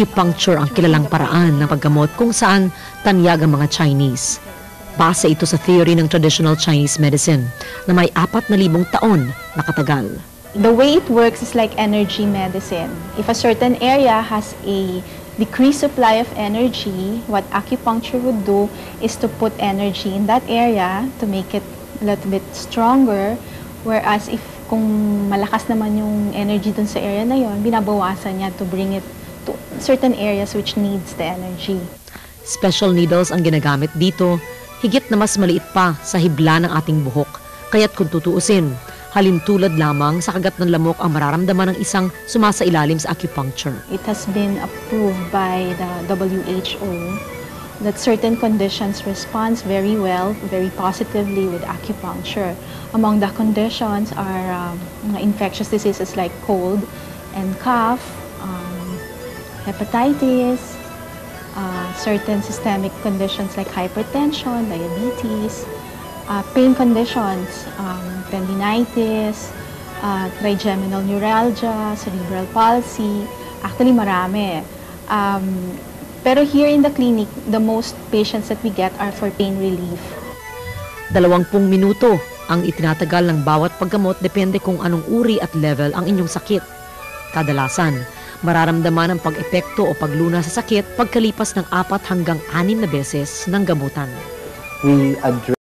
Acupuncture ang kilalang paraan ng paggamot kung saan tanyag ang mga Chinese. Base ito sa theory ng traditional Chinese medicine na may 4,000 taon na katagal. The way it works is like energy medicine. If a certain area has a decreased supply of energy, what acupuncture would do is to put energy in that area to make it a little bit stronger. Whereas if kung malakas naman yung energy dun sa area na yon, binabawasan niya to bring it to certain areas which needs the energy. Special needles ang ginagamit dito, higit na mas maliit pa sa hibla ng ating buhok. Kaya't kung tutuusin, halintulad lamang sa kagat ng lamok ang mararamdaman ng isang sumasailalim sa acupuncture. It has been approved by the WHO that certain conditions responds very well, very positively with acupuncture. Among the conditions are infectious diseases like cold and cough, hepatitis, certain systemic conditions like hypertension, diabetes, pain conditions, tendinitis, trigeminal neuralgia, cerebral palsy. Actually, marami. Pero here in the clinic, the most patients that we get are for pain relief. 20 minuto ang itinatagal ng bawat paggamot depende kung anong uri at level ang inyong sakit. Kadalasan, mararamdaman ang pag-epekto o pagluna sa sakit pagkalipas ng 4 hanggang 6 na beses ng gamutan. We address